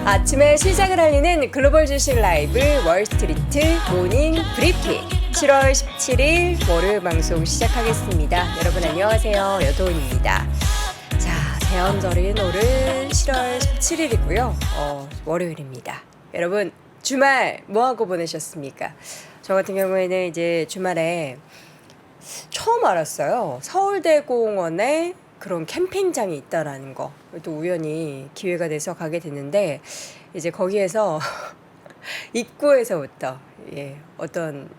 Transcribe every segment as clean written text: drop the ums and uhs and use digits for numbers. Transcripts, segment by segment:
아침에 시작을 알리는 글로벌 주식 라이브 월스트리트 모닝 브리핑 7월 17일 월요일 방송 시작하겠습니다. 여러분 안녕하세요. 여도은입니다. 자, 대언저린 오른 7월 17일이고요. 월요일입니다. 여러분 주말 뭐하고 보내셨습니까? 저 같은 경우에는 이제 주말에 처음 알았어요. 서울대공원에 그런 캠핑장이 있다라는 거. 또 우연히 기회가 돼서 가게 됐는데 이제 거기에서 입구에서부터 어떤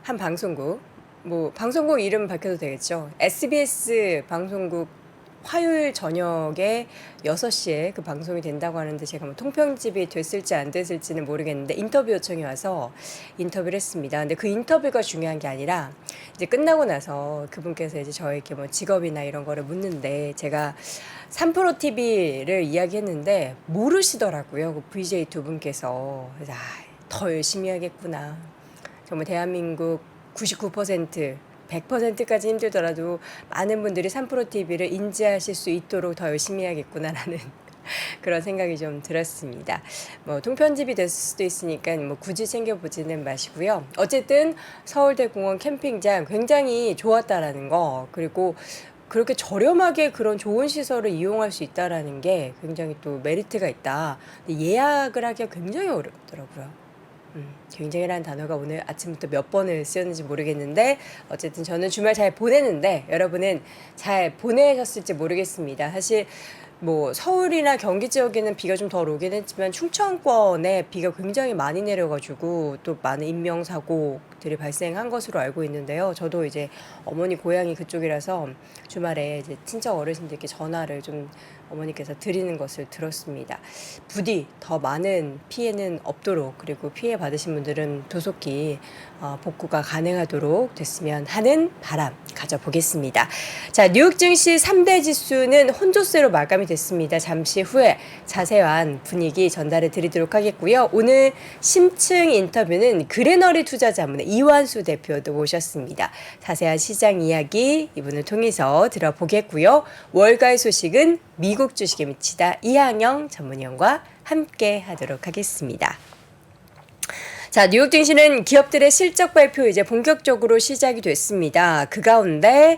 한 방송국, 뭐 방송국 이름 밝혀도 되겠죠. SBS 방송국 화요일 저녁에 6시에 그 방송이 된다고 하는데 제가 뭐 통편집이 됐을지 안 됐을지는 모르겠는데 인터뷰 요청이 와서 인터뷰를 했습니다. 근데 그 인터뷰가 중요한 게 아니라 이제 끝나고 나서 그분께서 이제 저에게 뭐 직업이나 이런 거를 묻는데 제가 3프로 TV를 이야기했는데 모르시더라고요. 그 VJ 두 분께서. 그래서 더 열심히 해야겠구나. 정말 대한민국 99% 100%까지 힘들더라도 많은 분들이 3프로 TV를 인지하실 수 있도록 더 열심히 해야겠구나라는 그런 생각이 좀 들었습니다. 뭐 통편집이 됐을 수도 있으니까 뭐 굳이 챙겨보지는 마시고요. 어쨌든 서울대공원 캠핑장 굉장히 좋았다라는 거, 그리고 그렇게 저렴하게 그런 좋은 시설을 이용할 수 있다라는 게 굉장히 또 메리트가 있다. 근데 예약을 하기가 굉장히 어렵더라고요. 굉장히라는 단어가 오늘 아침부터 몇 번을 쓰였는지 모르겠는데 어쨌든 저는 주말 잘 보내는데 여러분은 잘 보내셨을지 모르겠습니다. 사실 뭐 서울이나 경기 지역에는 비가 좀 덜 오긴 했지만 충청권에 비가 굉장히 많이 내려가지고 또 많은 인명사고들이 발생한 것으로 알고 있는데요. 저도 이제 어머니 고향이 그쪽이라서 주말에 이제 친척 어르신들께 전화를 좀 어머니께서 드리는 것을 들었습니다. 부디 더 많은 피해는 없도록, 그리고 피해 받으신 분들은 조속히 복구가 가능하도록 됐으면 하는 바람 가져보겠습니다. 자, 뉴욕 증시 3대 지수는 혼조세로 마감이 됐습니다. 잠시 후에 자세한 분위기 전달해 드리도록 하겠고요. 오늘 심층 인터뷰는 그레너리 투자자문의 이완수 대표도 모셨습니다. 자세한 시장 이야기 이분을 통해서 들어보겠고요. 월가의 소식은 미국 주식에 미치다 이항영 전문위원과 함께 하도록 하겠습니다. 자, 뉴욕 증시는 기업들의 실적 발표 이제 본격적으로 시작이 됐습니다. 그 가운데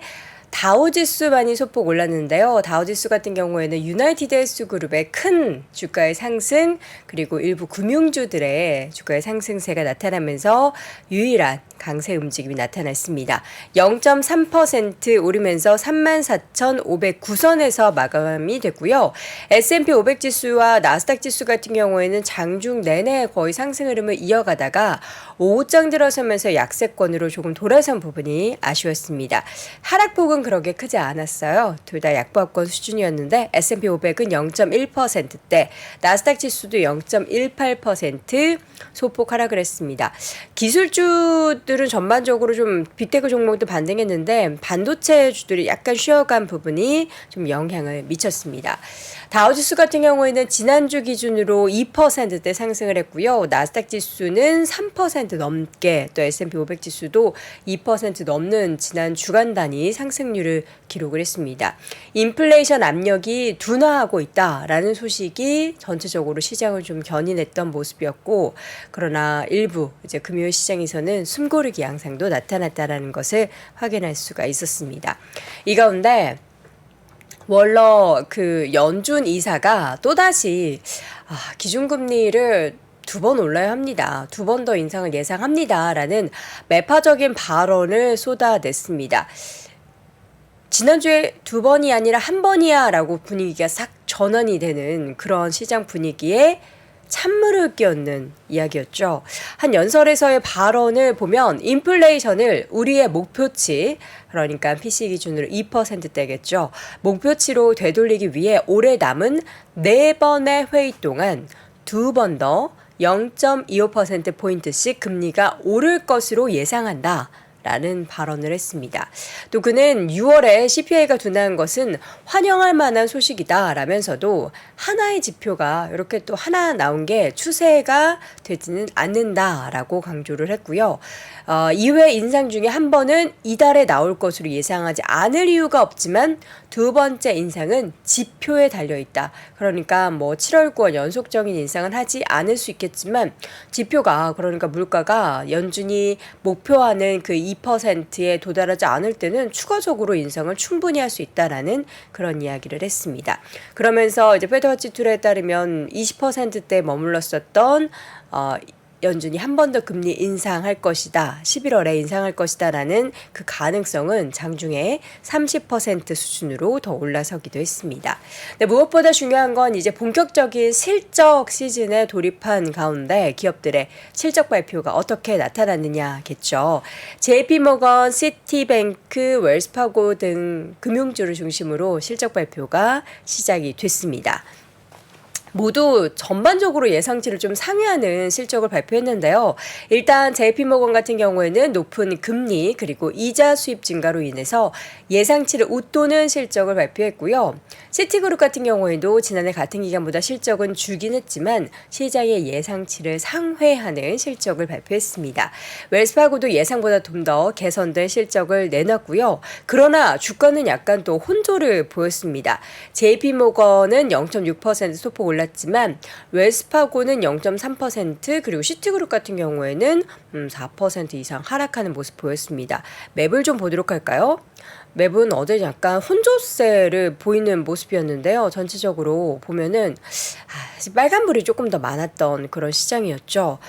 다우지수 많이 소폭 올랐는데요. 다우지수 같은 경우에는 유나이티드 헬스그룹의 큰 주가의 상승, 그리고 일부 금융주들의 주가의 상승세가 나타나면서 유일한 강세 움직임이 나타났습니다. 0.3% 오르면서 34,509선에서 마감이 됐고요. S&P 500 지수와 나스닥 지수 같은 경우에는 장중 내내 거의 상승 흐름을 이어가다가 오후장 들어서면서 약세권으로 조금 돌아선 부분이 아쉬웠습니다. 하락폭은 그렇게 크지 않았어요. 둘 다 약보합권 수준이었는데 S&P 500은 0.1%대, 나스닥 지수도 0.18% 소폭 하락을 했습니다. 기술주들은 전반적으로 좀 빅테크 종목도 반등했는데 반도체 주들이 약간 쉬어간 부분이 좀 영향을 미쳤습니다. 다우지수 같은 경우에는 지난주 기준으로 2%대 상승을 했고요. 나스닥 지수는 3% 넘게, 또 S&P 500 지수도 2% 넘는 지난 주간 단위 상승률을 기록을 했습니다. 인플레이션 압력이 둔화하고 있다라는 소식이 전체적으로 시장을 좀 견인했던 모습이었고, 그러나 일부 이제 금요일 시장에서는 숨고르기 양상도 나타났다라는 것을 확인할 수가 있었습니다. 이 가운데 월러 그 연준 이사가 또다시 기준금리를 2번 올라야 합니다. 2번 더 인상을 예상합니다라는 매파적인 발언을 쏟아냈습니다. 지난주에 2번이 아니라 1번이야 라고 분위기가 싹 전환이 되는 그런 시장 분위기에 찬물을 끼얹는 이야기였죠. 한 연설에서의 발언을 보면 인플레이션을 우리의 목표치, 그러니까 PC 기준으로 2%대겠죠. 목표치로 되돌리기 위해 올해 남은 4번의 회의 동안 2번 더 0.25%포인트씩 금리가 오를 것으로 예상한다 라는 발언을 했습니다. 또 그는 6월에 CPI가 둔화한 것은 환영할 만한 소식이다 라면서도 하나의 지표가 이렇게 또 하나 나온 게 추세가 되지는 않는다라고 강조를 했고요. 이후에 인상 중에 한 번은 이달에 나올 것으로 예상하지 않을 이유가 없지만 두 번째 인상은 지표에 달려있다. 그러니까 뭐 7월 9월 연속적인 인상은 하지 않을 수 있겠지만 지표가 그러니까 물가가 연준이 목표하는 그 2%에 도달하지 않을 때는 추가적으로 인상을 충분히 할 수 있다라는 그런 이야기를 했습니다. 그러면서 이제 페드워치 툴에 따르면 20%대 머물렀었던 연준이 한 번 더 금리 인상할 것이다. 11월에 인상할 것이다 라는 그 가능성은 장중에 30% 수준으로 더 올라서기도 했습니다. 네, 무엇보다 중요한 건 이제 본격적인 실적 시즌에 돌입한 가운데 기업들의 실적 발표가 어떻게 나타났느냐겠죠. JP모건, 시티뱅크, 웰스파고 등 금융주를 중심으로 실적 발표가 시작이 됐습니다. 모두 전반적으로 예상치를 좀 상회하는 실적을 발표했는데요. 일단 JP모건 같은 경우에는 높은 금리 그리고 이자 수입 증가로 인해서 예상치를 웃도는 실적을 발표했고요. 시티그룹 같은 경우에도 지난해 같은 기간보다 실적은 줄긴 했지만 시장의 예상치를 상회하는 실적을 발표했습니다. 웰스파고도 예상보다 좀 더 개선된 실적을 내놨고요. 그러나 주가는 약간 또 혼조를 보였습니다. JP모건은 0.6% 소폭 올랐지만 웰스파고는 0.3% 그리고 시티그룹 같은 경우에는 4% 이상 하락하는 모습 보였습니다. 맵을 좀 보도록 할까요? 맵은 어제 약간 혼조세를 보이는 모습이었는데요. 전체적으로 보면은 빨간불이 조금 더 많았던 그런 시장이었죠.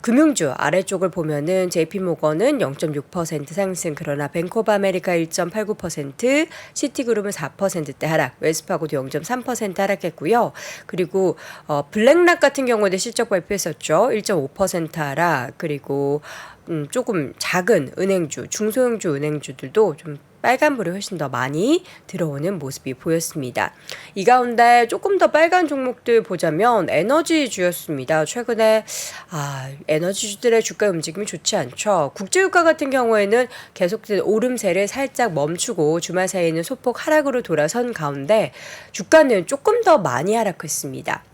금융주 아래쪽을 보면은 JP모건은 0.6% 상승, 그러나 뱅크 오브 아메리카 1.89%, 시티그룹은 4%대 하락, 웰스파고도 0.3% 하락했고요. 그리고 블랙락 같은 경우에도 실적 발표했었죠. 1.5% 하락, 그리고 조금 작은 은행주, 중소형주 은행주들도 좀 빨간불이 훨씬 더 많이 들어오는 모습이 보였습니다. 이 가운데 조금 더 빨간 종목들 보자면 에너지주였습니다. 최근에 에너지주들의 주가 움직임이 좋지 않죠. 국제유가 같은 경우에는 계속된 오름세를 살짝 멈추고 주말 사이에는 소폭 하락으로 돌아선 가운데 주가는 조금 더 많이 하락했습니다.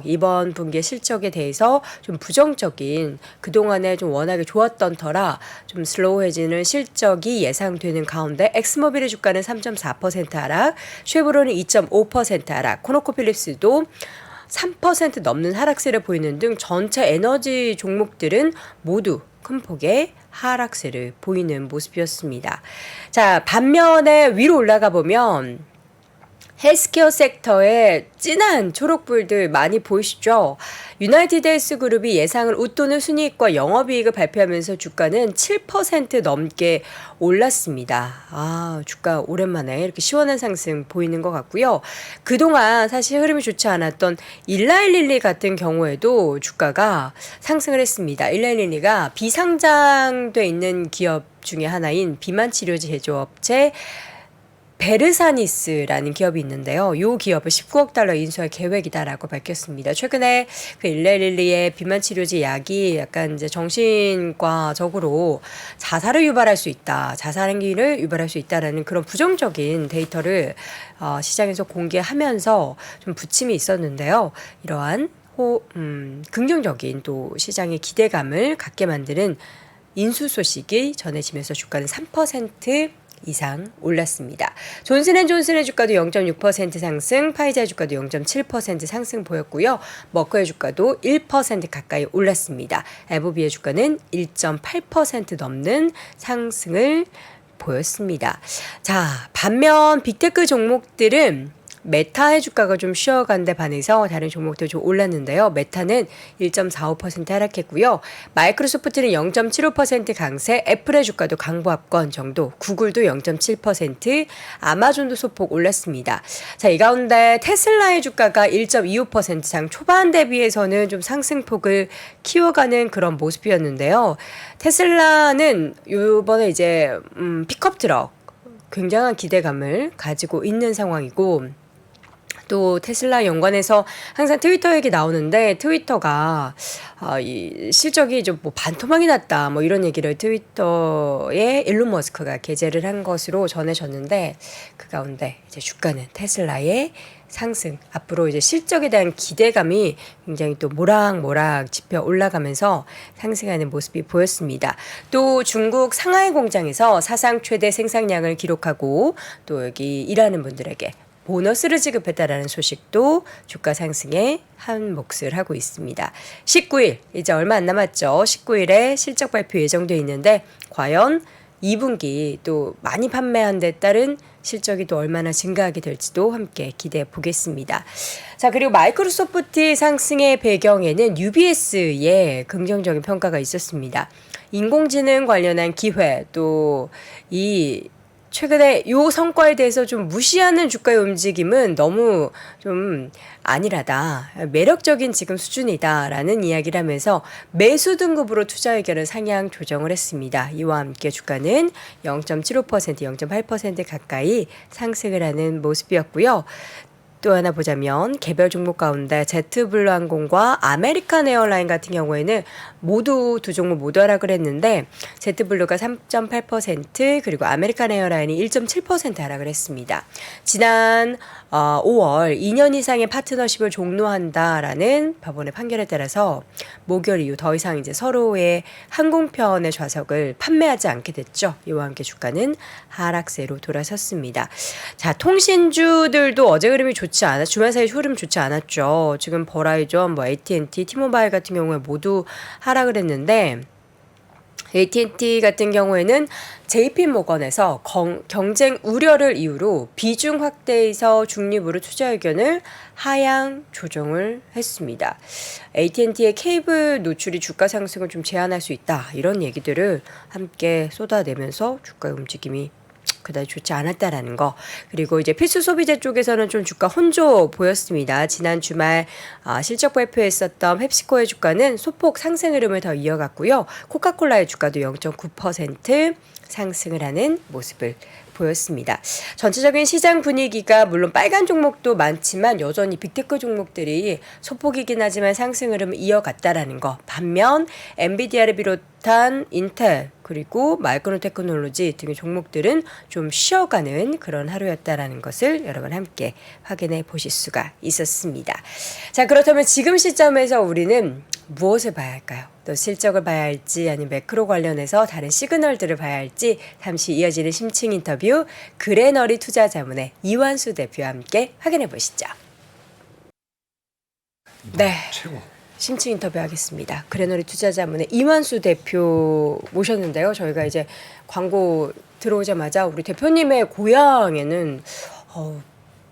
이번 분기의 실적에 대해서 좀 부정적인, 그동안에 좀 워낙에 좋았던 터라 좀 슬로우해지는 실적이 예상되는 가운데 엑스모빌의 주가는 3.4% 하락, 쉐보론은 2.5% 하락, 코노코필립스도 3% 넘는 하락세를 보이는 등 전체 에너지 종목들은 모두 큰 폭의 하락세를 보이는 모습이었습니다. 자, 반면에 위로 올라가 보면 헬스케어 섹터에 진한 초록불들 많이 보이시죠? 유나이티드 헬스그룹이 예상을 웃도는 순이익과 영업이익을 발표하면서 주가는 7% 넘게 올랐습니다. 주가 오랜만에 이렇게 시원한 상승 보이는 것 같고요. 그동안 사실 흐름이 좋지 않았던 일라일릴리 같은 경우에도 주가가 상승을 했습니다. 일라일릴리가 비상장돼 있는 기업 중에 하나인 비만치료제 제조업체 베르사니스라는 기업이 있는데요. 이 기업을 19억 달러 인수할 계획이다라고 밝혔습니다. 최근에 그 일레릴리의 비만 치료제 약이 약간 이제 정신과적으로 자살을 유발할 수 있다, 자살행위를 유발할 수 있다라는 그런 부정적인 데이터를 시장에서 공개하면서 좀 부침이 있었는데요. 이러한 긍정적인 또 시장의 기대감을 갖게 만드는 인수 소식이 전해지면서 주가는 3% 이상 올랐습니다. 존슨앤존슨의 주가도 0.6% 상승, 파이자의 주가도 0.7% 상승 보였고요. 머커의 주가도 1% 가까이 올랐습니다. 에보비의 주가는 1.8% 넘는 상승을 보였습니다. 자, 반면 빅테크 종목들은 메타의 주가가 좀 쉬어간 데 반해서 다른 종목도 좀 올랐는데요. 메타는 1.45% 하락했고요. 마이크로소프트는 0.75% 강세, 애플의 주가도 강보합권 정도, 구글도 0.7%, 아마존도 소폭 올랐습니다. 자, 이 가운데 테슬라의 주가가 1.25%상 초반 대비해서는 좀 상승폭을 키워가는 그런 모습이었는데요. 테슬라는 이번에 이제 픽업 트럭 굉장한 기대감을 가지고 있는 상황이고, 또 테슬라 연관해서 항상 트위터 얘기 나오는데 트위터가 이 실적이 좀 뭐 반토막이 났다 뭐 이런 얘기를 트위터에 일론 머스크가 게재를 한 것으로 전해졌는데 그 가운데 이제 주가는 테슬라의 상승 앞으로 이제 실적에 대한 기대감이 굉장히 또 모락모락 지표 올라가면서 상승하는 모습이 보였습니다. 또 중국 상하이 공장에서 사상 최대 생산량을 기록하고 또 여기 일하는 분들에게 보너스를 지급했다라는 소식도 주가 상승에 한 몫을 하고 있습니다. 19일 이제 얼마 안 남았죠. 19일에 실적 발표 예정돼 있는데 과연 2분기 또 많이 판매한 데 따른 실적이 또 얼마나 증가하게 될지도 함께 기대해 보겠습니다. 자, 그리고 마이크로소프트 상승의 배경에는 UBS의 긍정적인 평가가 있었습니다. 인공지능 관련한 기회 또 이 최근에 요 성과에 대해서 좀 무시하는 주가의 움직임은 너무 좀 안일하다. 매력적인 지금 수준이다라는 이야기를 하면서 매수 등급으로 투자 의견을 상향 조정을 했습니다. 이와 함께 주가는 0.75%, 0.8% 가까이 상승을 하는 모습이었고요. 또 하나 보자면 개별 종목 가운데 제트블루항공과 아메리칸 에어라인 같은 경우에는 모두 두 종목 모두 하락을 했는데 제트블루가 3.8% 그리고 아메리칸 에어라인이 1.7% 하락을 했습니다. 지난 5월 2년 이상의 파트너십을 종료한다라는 법원의 판결에 따라서 목요일 이후 더 이상 이제 서로의 항공편의 좌석을 판매하지 않게 됐죠. 이와 함께 주가는 하락세로 돌아섰습니다. 자, 통신주들도 어제 흐름이 좋지 않아 주말 사이 흐름 좋지 않았죠. 지금 버라이전, 뭐 AT&T, T모바일 같은 경우에 모두 하락을 했는데 AT&T 같은 경우에는 JP모건에서 경쟁 우려를 이유로 비중 확대에서 중립으로 투자 의견을 하향 조정을 했습니다. AT&T의 케이블 노출이 주가 상승을 좀 제한할 수 있다. 이런 얘기들을 함께 쏟아내면서 주가의 움직임이 그다지 좋지 않았다라는 거. 그리고 이제 필수 소비재 쪽에서는 좀 주가 혼조 보였습니다. 지난 주말 실적 발표했었던 펩시코의 주가는 소폭 상승 흐름을 더 이어갔고요. 코카콜라의 주가도 0.9% 상승을 하는 모습을 보였습니다. 전체적인 시장 분위기가 물론 빨간 종목도 많지만 여전히 빅테크 종목들이 소폭이긴 하지만 상승 흐름을 이어갔다라는 거. 반면 엔비디아를 비롯한 인텔 그리고 마이크론 테크놀로지 등의 종목들은 좀 쉬어가는 그런 하루였다라는 것을 여러분 함께 확인해 보실 수가 있었습니다. 자, 그렇다면 지금 시점에서 우리는 무엇을 봐야 할까요? 또 실적을 봐야 할지 아니면 매크로 관련해서 다른 시그널들을 봐야 할지 잠시 이어지는 심층 인터뷰 그레너리 투자자문의 이완수 대표와 함께 확인해 보시죠. 네. 최고. 심층 인터뷰 하겠습니다. 그레너리 투자자문의 이완수 대표 모셨는데요. 저희가 이제 광고 들어오자마자 우리 대표님의 고향에는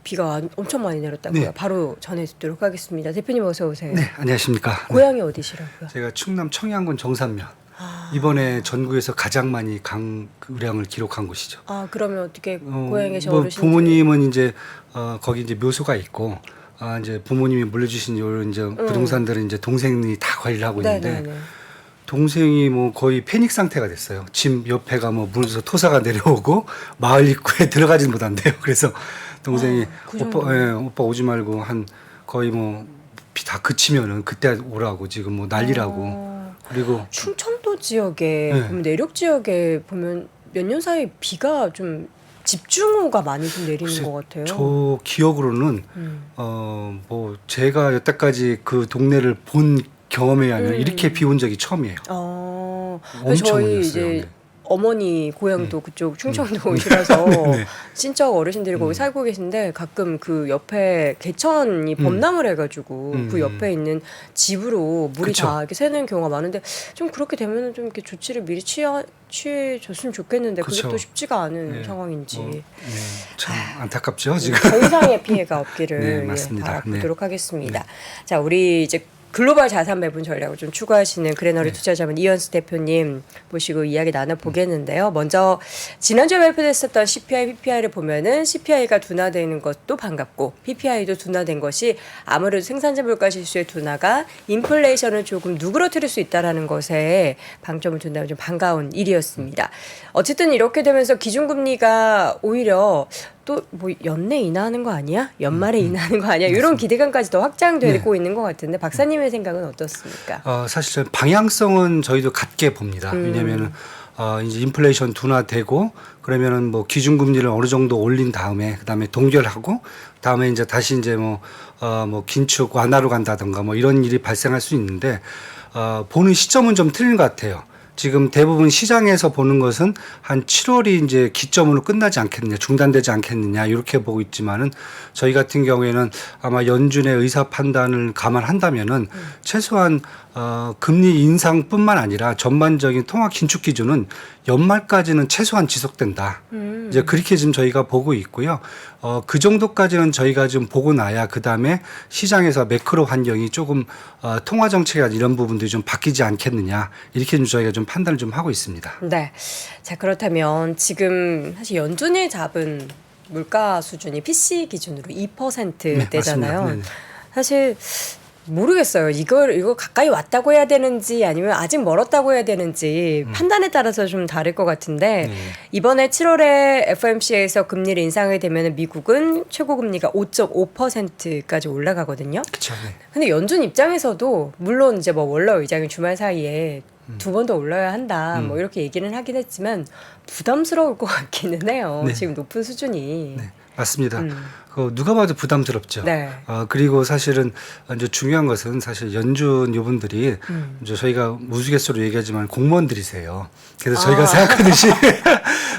비가 엄청 많이 내렸다고요. 네. 바로 전해드리도록 하겠습니다. 대표님 어서 오세요. 네, 안녕하십니까. 고향이 어디시라고요? 제가 충남 청양군 정산면. 이번에 전국에서 가장 많이 강우량을 기록한 곳이죠. 그러면 어떻게 고향에 계신 뭐 어르신들? 부모님은 이제 거기 이제 묘소가 있고 이제 부모님이 물려주신 요 이제 부동산들은 이제 동생이 다 관리를 하고 있는데 네네네. 동생이 뭐 거의 패닉 상태가 됐어요. 집 옆에가 뭐 무너져서 토사가 내려오고 마을 입구에 들어가진 못한대요. 그래서 동생이 그 오빠 오지 말고 한 거의 뭐 비 다 그치면은 그때 오라고 지금 뭐 난리라고. 그리고 충청도 지역에 네. 보면 내륙 지역에 보면 몇 년 사이 비가 좀 집중호우가 많이 좀 내리는 글쎄, 것 같아요. 저 기억으로는 뭐 제가 여태까지 그 동네를 본 경험에 하면 이렇게 비 온 적이 처음이에요. 엄청 저희 올렸어요. 이제 네. 어머니 고향도 그쪽 충청도시라서 네. 친척 어르신들이 거기 살고 계신데 가끔 그 옆에 개천이 범람을 해가지고 그 옆에 있는 집으로 물이 그쵸. 다 이렇게 새는 경우가 많은데 좀 그렇게 되면은 좀 이렇게 조치를 미리 취해줬으면 좋겠는데 그게 그쵸. 또 쉽지가 않은 네. 상황인지. 네, 참 안타깝죠 지금. 정상의 피해가 없기를 네, 맞습니다. 바라보도록 하겠습니다. 자, 우리 이제 글로벌 자산 배분 전략을 좀 추구하시는 그레너리 투자자문 이완수 대표님 모시고 이야기 나눠보겠는데요. 먼저 지난주에 발표됐었던 CPI, PPI를 보면은 CPI가 둔화되는 것도 반갑고 PPI도 둔화된 것이 아무래도 생산자 물가 지수의 둔화가 인플레이션을 조금 누그러뜨릴 수 있다라는 것에 방점을 둔다면 좀 반가운 일이었습니다. 어쨌든 이렇게 되면서 기준금리가 오히려 또 뭐 연내 인하하는 거 아니야? 연말에 인하하는 거 아니야? 이런 기대감까지 더 확장되고 있는 것 같은데 박사님의 생각은 어떻습니까? 사실 저는 방향성은 저희도 같게 봅니다. 왜냐하면은 이제 인플레이션 둔화되고 그러면은 뭐 기준금리를 어느 정도 올린 다음에 그다음에 동결하고 다음에 이제 다시 이제 뭐 긴축 완화로 간다든가 뭐 이런 일이 발생할 수 있는데 보는 시점은 좀 틀린 것 같아요. 지금 대부분 시장에서 보는 것은 한 7월이 이제 기점으로 끝나지 않겠느냐, 중단되지 않겠느냐 이렇게 보고 있지만은 저희 같은 경우에는 아마 연준의 의사 판단을 감안한다면은 최소한 금리 인상뿐만 아니라 전반적인 통화 긴축 기준은 연말까지는 최소한 지속된다. 이제 그렇게 지금 저희가 보고 있고요. 그 정도까지는 저희가 좀 보고 나야 그 다음에 시장에서 매크로 환경이 조금 통화 정책이나 이런 부분들이 좀 바뀌지 않겠느냐 이렇게 좀 저희가 좀 판단을 좀 하고 있습니다. 네. 자, 그렇다면 지금 사실 연준이 잡은 물가 수준이 PC 기준으로 2%대잖아요. 네, 사실 모르겠어요. 이거 가까이 왔다고 해야 되는지 아니면 아직 멀었다고 해야 되는지 판단에 따라서 좀 다를 것 같은데 이번에 7월에 FOMC에서 금리를 인상하게 되면 미국은 최고 금리가 5.5%까지 올라가거든요. 그렇죠. 네. 근데 연준 입장에서도 물론 이제 뭐 월러 의장이 주말 사이에 두 번 더 올라야 한다 뭐 이렇게 얘기는 하긴 했지만 부담스러울 것 같기는 해요. 네. 지금 높은 수준이. 네, 맞습니다. 누가 봐도 부담스럽죠. 네. 그리고 사실은 이제 중요한 것은 사실 연준 요분들이 이제 저희가 우스갯소리로 얘기하지만 공무원들이세요. 그래서 저희가 생각하듯이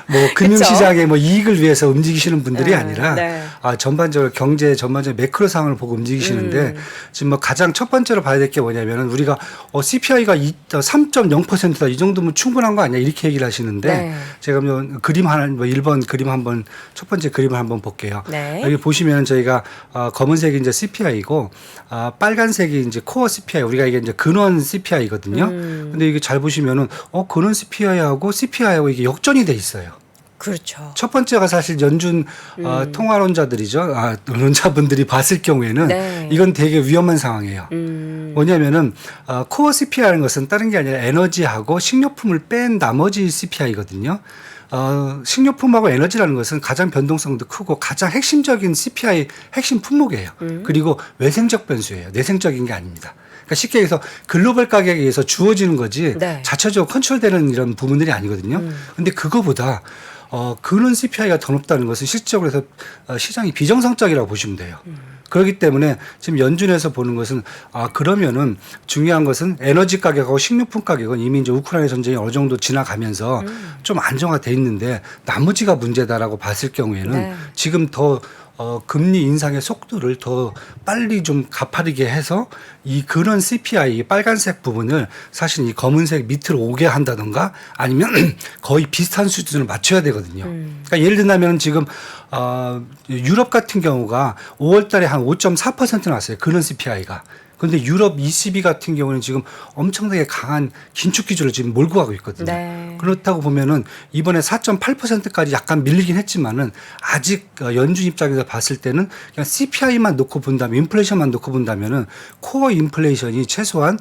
뭐 금융시장의 뭐 이익을 위해서 움직이시는 분들이 아니라 네. 전반적으로 경제 전반적인 매크로 상황을 보고 움직이시는데 지금 뭐 가장 첫 번째로 봐야 될 게 뭐냐면은 우리가 CPI가 3.0%다 이 정도면 충분한 거 아니야 이렇게 얘기를 하시는데 네. 제가 뭐 그림 하나 뭐 1번 그림 한번 첫 번째 그림을 한번 볼게요. 네. 여기 보시면 저희가 검은색이 이제 CPI고 빨간색이 이제 코어 CPI 우리가 이게 이제 근원 CPI거든요. 근데 이게 잘 보시면은 근원 CPI하고 CPI하고 이게 역전이 돼 있어요. 그렇죠. 첫 번째가 사실 연준 통화론자들이죠. 론자분들이 봤을 경우에는 네. 이건 되게 위험한 상황이에요. 뭐냐면은 코어 CPI라는 것은 다른 게 아니라 에너지하고 식료품을 뺀 나머지 CPI거든요. 식료품하고 에너지라는 것은 가장 변동성도 크고 가장 핵심적인 CPI 핵심 품목이에요. 그리고 외생적 변수예요. 내생적인 게 아닙니다. 그러니까 쉽게 얘기해서 글로벌 가격에 의해서 주어지는 거지 네. 자체적으로 컨트롤되는 이런 부분들이 아니거든요. 근데 그거보다 근원 CPI가 더 높다는 것은 실질적으로 해서 시장이 비정상적이라고 보시면 돼요. 그렇기 때문에 지금 연준에서 보는 것은 그러면은 중요한 것은 에너지 가격하고 식료품 가격은 이미 이제 우크라이나 전쟁이 어느 정도 지나가면서 좀 안정화돼 있는데 나머지가 문제다라고 봤을 경우에는 네. 지금 더 금리 인상의 속도를 더 빨리 좀 가파르게 해서 이 그런 CPI 빨간색 부분을 사실 이 검은색 밑으로 오게 한다던가 아니면 거의 비슷한 수준을 맞춰야 되거든요. 그러니까 예를 들면 지금 유럽 같은 경우가 5월 달에 한 5.4% 나왔어요. 그런 CPI가. 그런데 유럽 ECB 같은 경우는 지금 엄청나게 강한 긴축 기조를 지금 몰고 가고 있거든요. 네. 그렇다고 보면은 이번에 4.8%까지 약간 밀리긴 했지만은 아직 연준 입장에서 봤을 때는 그냥 CPI만 놓고 본다면 인플레이션만 놓고 본다면은 코어 인플레이션이 최소한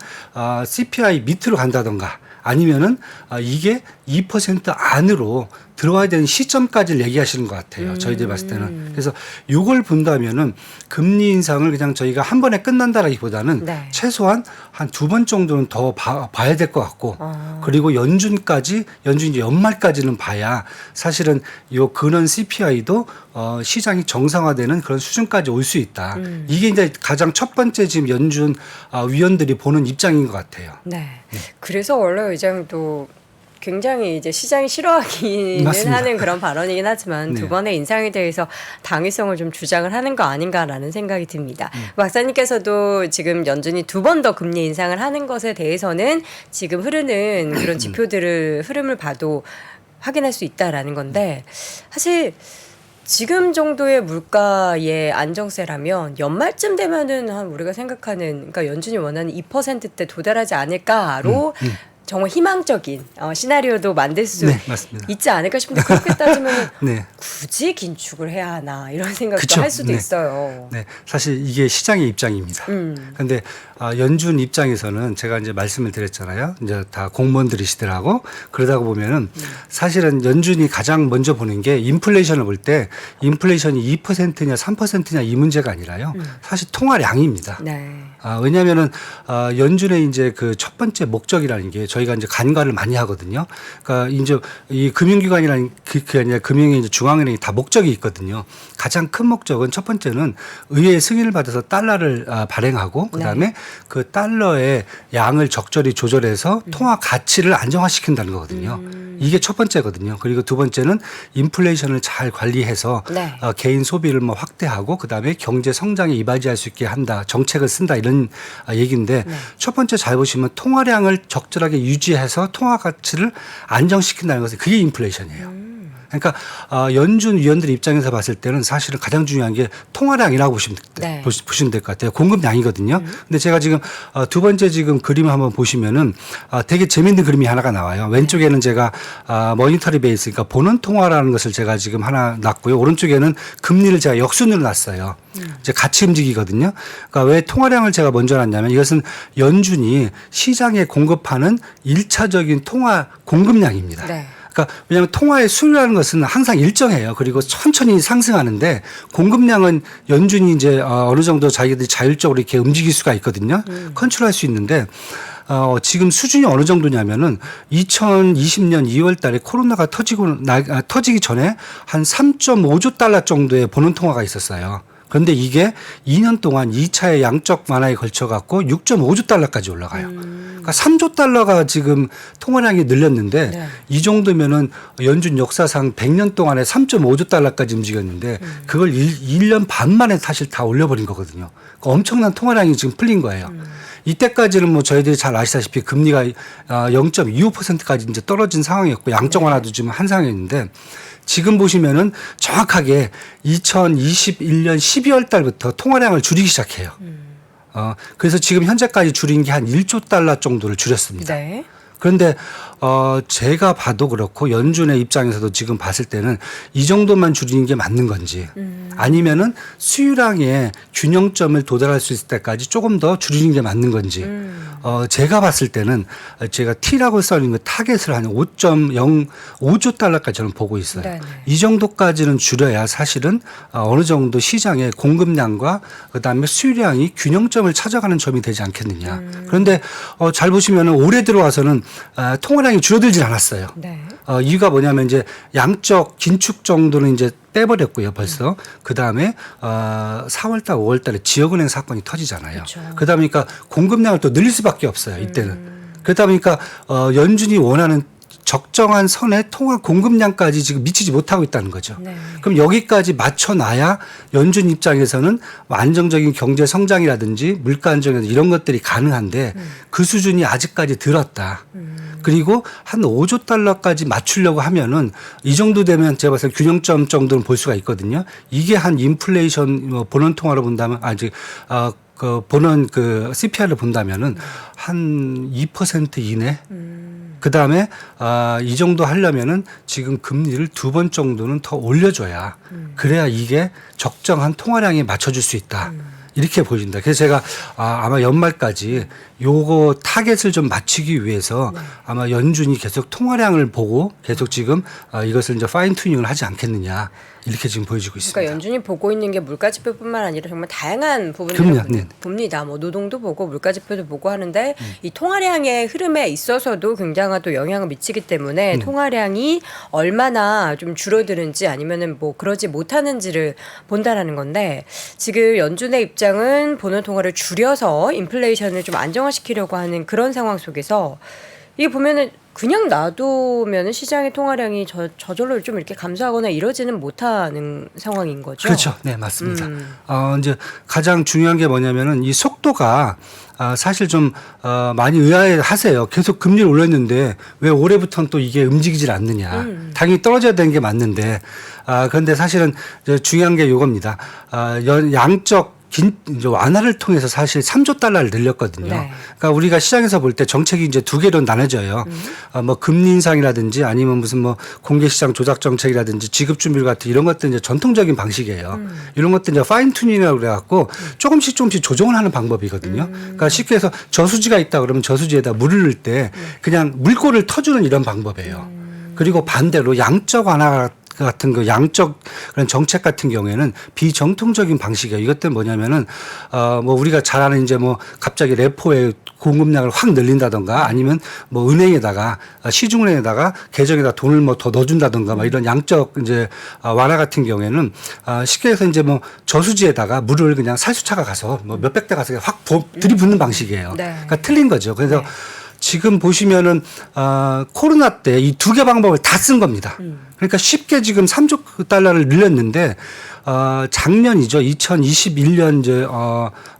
CPI 밑으로 간다던가 아니면은 이게 2% 안으로 들어와야 되는 시점까지를 얘기하시는 것 같아요. 저희들 봤을 때는. 그래서 이걸 본다면은 금리 인상을 그냥 저희가 한 번에 끝난다라기보다는 네. 최소한 한 두 번 정도는 더 봐야 될 것 같고 그리고 연준 이제 연말까지는 봐야 사실은 이 근원 CPI도 시장이 정상화되는 그런 수준까지 올 수 있다. 이게 이제 가장 첫 번째 지금 연준 위원들이 보는 입장인 것 같아요. 네. 그래서 원래 의장도 굉장히 이제 시장이 싫어하기는 맞습니다. 하는 그런 발언이긴 하지만 네. 두 번의 인상에 대해서 당위성을 좀 주장을 하는 거 아닌가라는 생각이 듭니다. 박사님께서도 지금 연준이 두 번 더 금리 인상을 하는 것에 대해서는 지금 흐르는 그런 지표들을 흐름을 봐도 확인할 수 있다라는 건데 사실 지금 정도의 물가의 안정세라면 연말쯤 되면은 한 우리가 생각하는 그러니까 연준이 원하는 2%대 도달하지 않을까로 정말 희망적인 시나리오도 만들 수 네, 맞습니다. 있지 않을까 싶은데 그렇게 따지면 네. 굳이 긴축을 해야 하나 이런 생각도 그쵸. 할 수도 네. 있어요. 네, 사실 이게 시장의 입장입니다. 그런데 연준 입장에서는 제가 이제 말씀을 드렸잖아요. 이제 다 공무원들이시더라고. 그러다 보면은 사실은 연준이 가장 먼저 보는 게 인플레이션을 볼 때 인플레이션이 2%냐 3%냐 이 문제가 아니라요. 사실 통화량입니다. 네. 왜냐하면은 연준의 이제 그 첫 번째 목적이라는 게 저희가 이제 간과를 많이 하거든요. 그러니까 이제 이 금융기관이라는 그게 아니라 금융의 이제 중앙은행이 다 목적이 있거든요. 가장 큰 목적은 첫 번째는 의회의 승인을 받아서 달러를 발행하고 그다음에 그 달러의 양을 적절히 조절해서 통화 가치를 안정화시킨다는 거거든요. 이게 첫 번째거든요. 그리고 두 번째는 인플레이션을 잘 관리해서 네. 개인 소비를 뭐 확대하고 그다음에 경제 성장에 이바지할 수 있게 한다. 정책을 쓴다 이런 얘기인데 첫 번째 잘 보시면 통화량을 적절하게 유지해서 통화 가치를 안정시킨다는 것은 그게 인플레이션이에요. 그러니까 연준 위원들 입장에서 봤을 때는 사실은 가장 중요한 게 통화량이라고 보시면 될 것 같아요. 공급량이거든요. 근데 제가 지금 두 번째 지금 그림을 한번 보시면은 되게 재밌는 그림이 하나가 나와요. 왼쪽에는 제가 모니터리 베이스, 그러니까 보는 통화라는 것을 제가 지금 하나 놨고요. 오른쪽에는 금리를 제가 역순으로 놨어요. 이제 같이 움직이거든요. 그러니까 왜 통화량을 제가 먼저 놨냐면 이것은 연준이 시장에 공급하는 1차적인 통화 공급량입니다. 네. 그러니까 왜냐하면 통화의 수요라는 것은 항상 일정해요. 그리고 천천히 상승하는데 공급량은 연준이 이제 어느 정도 자기들이 자율적으로 이렇게 움직일 수가 있거든요. 컨트롤할 수 있는데 지금 수준이 어느 정도냐면은 2020년 2월 달에 코로나가 터지기 전에 한 3.5조 달러 정도의 보는 통화가 있었어요. 그런데 이게 2년 동안 2차의 양적 완화에 걸쳐 갖고 6.5조 달러까지 올라가요. 그러니까 3조 달러가 지금 통화량이 늘렸는데 네. 이 정도면은 연준 역사상 100년 동안에 3.5조 달러까지 움직였는데 그걸 1년 반 만에 사실 다 올려버린 거거든요. 그러니까 엄청난 통화량이 지금 풀린 거예요. 이때까지는 뭐 저희들이 잘 아시다시피 금리가 0.25%까지 이제 떨어진 상황이었고 양적 완화도 지금 한 상황이었는데 지금 보시면은 정확하게 2021년 12월 달부터 통화량을 줄이기 시작해요. 그래서 지금 현재까지 줄인 게 한 1조 달러 정도를 줄였습니다. 네. 그런데 제가 봐도 그렇고 연준의 입장에서도 지금 봤을 때는 이 정도만 줄이는 게 맞는 건지 아니면은 수요량의 균형점을 도달할 수 있을 때까지 조금 더 줄이는 게 맞는 건지 제가 봤을 때는 제가 T라고 써있는 그 타겟을 한 5.05조 달러까지 저는 보고 있어요. 네네. 이 정도까지는 줄여야 사실은 어느 정도 시장의 공급량과 그다음에 수요량이 균형점을 찾아가는 점이 되지 않겠느냐. 그런데 잘 보시면 올해 들어와서는 통화량이 줄어들질 않았어요. 네. 이유가 뭐냐면 이제 양적 긴축 정도는 이제 빼버렸고요, 벌써. 그 다음에 4월달, 5월달에 지역은행 사건이 터지잖아요. 그쵸. 그러다 보니까 공급량을 또 늘릴 수밖에 없어요, 이때는. 그러다 보니까 연준이 원하는 적정한 선의 통화 공급량까지 지금 미치지 못하고 있다는 거죠. 네. 그럼 여기까지 맞춰놔야 연준 입장에서는 안정적인 경제 성장이라든지 물가 안정이라든지 이런 것들이 가능한데 그 수준이 아직까지 들었다. 그리고 한 5조 달러까지 맞추려고 하면은 이 정도 되면 제가 봤을 때 균형점 정도는 볼 수가 있거든요. 이게 한 인플레이션 보는 통화로 본다면 그 보는 그 CPI를 본다면은 한 2% 이내. 그 다음에 이 정도 하려면은 지금 금리를 2번 정도는 더 올려줘야 그래야 이게 적정한 통화량에 맞춰줄 수 있다. 이렇게 보여진다. 그래서 제가 아마 연말까지 요거 타겟을 좀 맞추기 위해서 아마 연준이 계속 통화량을 보고 계속 지금 이것을 이제 파인 튜닝을 하지 않겠느냐. 이렇게 지금 보여지고 있습니다. 그러니까 연준이 보고 있는 게 물가지표뿐만 아니라 정말 다양한 부분들을 그럼요. 네. 봅니다. 뭐 노동도 보고 물가지표도 보고 하는데 이 통화량의 흐름에 있어서도 굉장한 또 영향을 미치기 때문에 통화량이 얼마나 좀 줄어드는지 아니면은 뭐 그러지 못하는지를 본다라는 건데 지금 연준의 입장은 보는 통화를 줄여서 인플레이션을 좀 안정화시키려고 하는 그런 상황 속에서 이게 보면은 그냥 놔두면 시장의 통화량이 저절로 좀 이렇게 감소하거나 이러지는 못하는 상황인 거죠. 그렇죠. 네, 맞습니다. 이제 가장 중요한 게 뭐냐면은 이 속도가 사실 좀 많이 의아해하세요. 계속 금리를 올렸는데 왜 올해부터는 또 이게 움직이질 않느냐. 당연히 떨어져야 되는 게 맞는데 그런데 사실은 이제 중요한 게 이겁니다. 양적 이제 완화를 통해서 사실 3조 달러를 늘렸거든요. 네. 그러니까 우리가 시장에서 볼 때 정책이 이제 두 개로 나눠져요. 뭐 금리 인상이라든지 아니면 무슨 뭐 공개시장 조작 정책이라든지 지급 준비율 같은 이런 것들 이제 전통적인 방식이에요. 이런 것들 이제 파인 튜닝이라고 그래갖고 조금씩 조정을 하는 방법이거든요. 그러니까 쉽게 해서 저수지가 있다 그러면 저수지에다 물을 넣을 때 그냥 물꼬를 터주는 이런 방법이에요. 그리고 반대로 양적 완화 같은 그 양적 그런 정책 같은 경우에는 비정통적인 방식이에요. 이것들 뭐냐면은 뭐 우리가 잘 아는 이제 뭐 갑자기 레포의 공급량을 확 늘린다던가 아니면 뭐 은행에다가 시중은행에다가 계정에다 돈을 뭐 더 넣어준다던가 막 이런 양적 이제 완화 같은 경우에는 쉽게 해서 이제 뭐 저수지에다가 물을 그냥 살수차가 가서 뭐 몇백 대 가서 확 들이붓는 방식이에요. 네. 그러니까 틀린 거죠. 그래서 네. 지금 보시면은 코로나 때 이 두 개 방법을 다 쓴 겁니다. 그러니까 쉽게 지금 3조 달러를 늘렸는데 작년이죠. 2021년 이제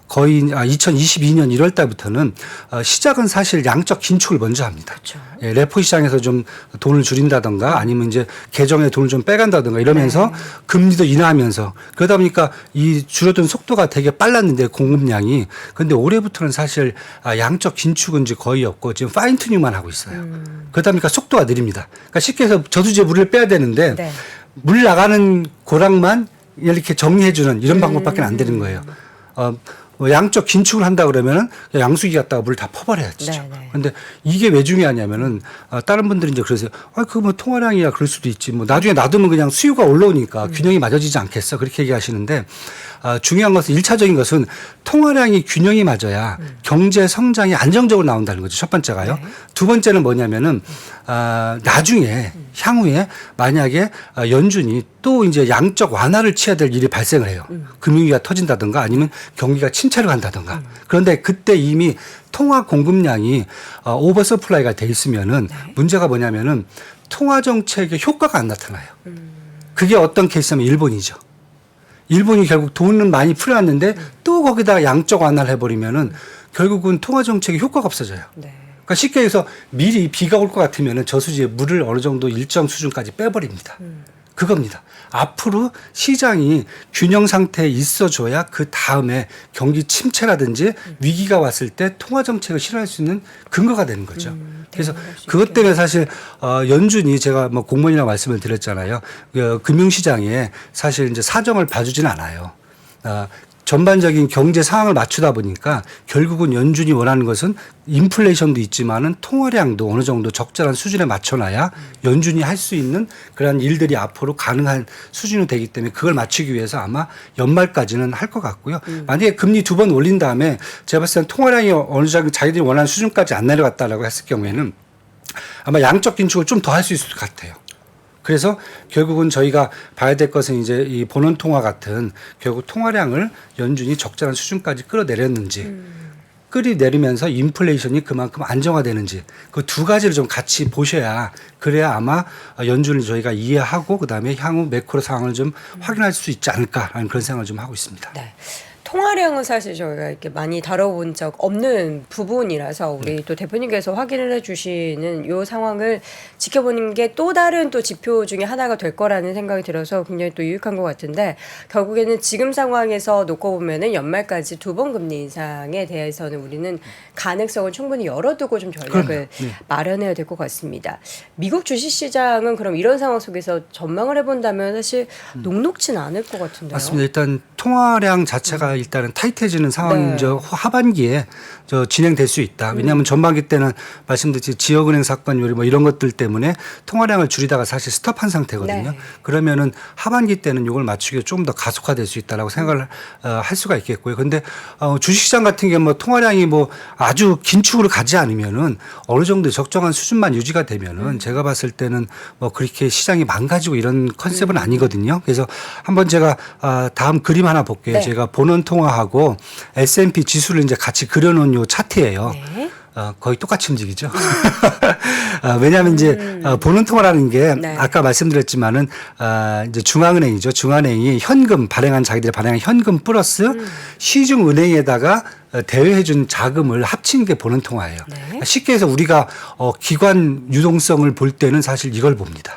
거의 2022년 1월 달부터는 시작은 사실 양적 긴축을 먼저 합니다. 그렇죠. 예, 레포 시장에서 좀 돈을 줄인다던가 아니면 이제 계정에 돈을 좀 빼간다던가 이러면서 금리도 인하하면서 그러다 보니까 이 줄어든 속도가 되게 빨랐는데 공급량이 근데 올해부터는 사실 양적 긴축은 이제 거의 없고 지금 파인 튜닝만 하고 있어요. 그러다 보니까 속도가 느립니다. 그러니까 쉽게 해서 저수지에 물을 빼야 되는데 네. 물 나가는 고랑만 이렇게 정리해주는 이런 방법밖에 안 되는 거예요. 뭐 양적 긴축을 한다 그러면은 양수기 갖다가 물을 다 퍼버려야죠. 네, 네. 근데 이게 왜 중요하냐면은 다른 분들이 이제 그러세요. 그거 뭐 통화량이야 그럴 수도 있지. 뭐 나중에 놔두면 그냥 수요가 올라오니까 균형이 맞아지지 않겠어. 그렇게 얘기하시는데 중요한 것은 1차적인 것은 통화량이 균형이 맞아야 경제 성장이 안정적으로 나온다는 거죠. 첫 번째가요. 네. 두 번째는 뭐냐면은 나중에 향후에 만약에 연준이 또 이제 양적 완화를 취해야 될 일이 발생을 해요. 금융위기가 터진다든가 아니면 경기가 침체를 간다든가. 그런데 그때 이미 통화 공급량이 오버 서플라이가 돼 있으면은 문제가 뭐냐면은 통화 정책의 효과가 안 나타나요. 그게 어떤 케이스냐면 일본이죠. 일본이 결국 돈은 많이 풀어놨는데 또 거기다 양적 완화를 해버리면은 결국은 통화 정책의 효과가 없어져요. 네. 그러니까 쉽게 해서 미리 비가 올 것 같으면은 저수지에 물을 어느 정도 일정 수준까지 빼버립니다. 그겁니다. 앞으로 시장이 균형 상태에 있어줘야 그 다음에 경기 침체라든지 위기가 왔을 때 통화 정책을 실현할 수 있는 근거가 되는 거죠. 그래서 그것 때문에 사실 연준이 제가 뭐 공무원이라고 말씀을 드렸잖아요. 금융시장에 사실 이제 사정을 봐주진 않아요. 전반적인 경제 상황을 맞추다 보니까 결국은 연준이 원하는 것은 인플레이션도 있지만은 통화량도 어느 정도 적절한 수준에 맞춰놔야 연준이 할 수 있는 그런 일들이 앞으로 가능한 수준이 되기 때문에 그걸 맞추기 위해서 아마 연말까지는 할 것 같고요. 만약에 금리 두 번 올린 다음에 제가 봤을 때는 통화량이 어느 정도 자기들이 원하는 수준까지 안 내려갔다라고 했을 경우에는 아마 양적 긴축을 좀 더 할 수 있을 것 같아요. 그래서 결국은 저희가 봐야 될 것은 이제 이 본원 통화 같은 결국 통화량을 연준이 적절한 수준까지 끌어내렸는지 끌어내리면서 인플레이션이 그만큼 안정화되는지 그 두 가지를 좀 같이 보셔야 그래야 아마 연준을 저희가 이해하고 그다음에 향후 매크로 상황을 좀 확인할 수 있지 않을까라는 그런 생각을 좀 하고 있습니다. 네. 통화량은 사실 저희가 이렇게 많이 다뤄본 적 없는 부분이라서 우리 또 대표님께서 확인을 해주시는 이 상황을 지켜보는 게 또 다른 또 지표 중에 하나가 될 거라는 생각이 들어서 굉장히 또 유익한 것 같은데 결국에는 지금 상황에서 놓고 보면은 연말까지 두 번 금리 인상에 대해서는 우리는 가능성을 충분히 열어두고 좀 전략을 마련해야 될 것 같습니다. 미국 주식시장은 그럼 이런 상황 속에서 전망을 해본다면 사실 녹록지는 않을 것 같은데요. 맞습니다. 일단 통화량 자체가 일단은 타이트해지는 상황이죠. 네. 하반기에 진행될 수 있다. 왜냐하면 전반기 때는 말씀드렸듯이 지역은행 사건 요리 뭐 이런 것들 때문에 통화량을 줄이다가 사실 스톱한 상태거든요. 네. 그러면은 하반기 때는 이걸 맞추기가 좀 더 가속화될 수 있다라고 생각을 할 수가 있겠고요. 그런데 주식시장 같은 경우 뭐 통화량이 뭐 아주 긴축으로 가지 않으면은 어느 정도 적정한 수준만 유지가 되면은 제가 봤을 때는 뭐 그렇게 시장이 망가지고 이런 컨셉은 아니거든요. 그래서 한번 제가 다음 그림 하나 볼게요. 네. 제가 본원 통화하고 S&P 지수를 이제 같이 그려놓은 요 차트예요. 네. 거의 똑같이 움직이죠. 왜냐하면 이제 보는 통화라는 게 네. 아까 말씀드렸지만은 이제 중앙은행이죠. 중앙은행이 현금 발행한 자기들이 발행한 현금 플러스 시중은행에다가 대여해준 자금을 합친 게 보는 통화예요. 네. 쉽게 해서 우리가 기관 유동성을 볼 때는 사실 이걸 봅니다.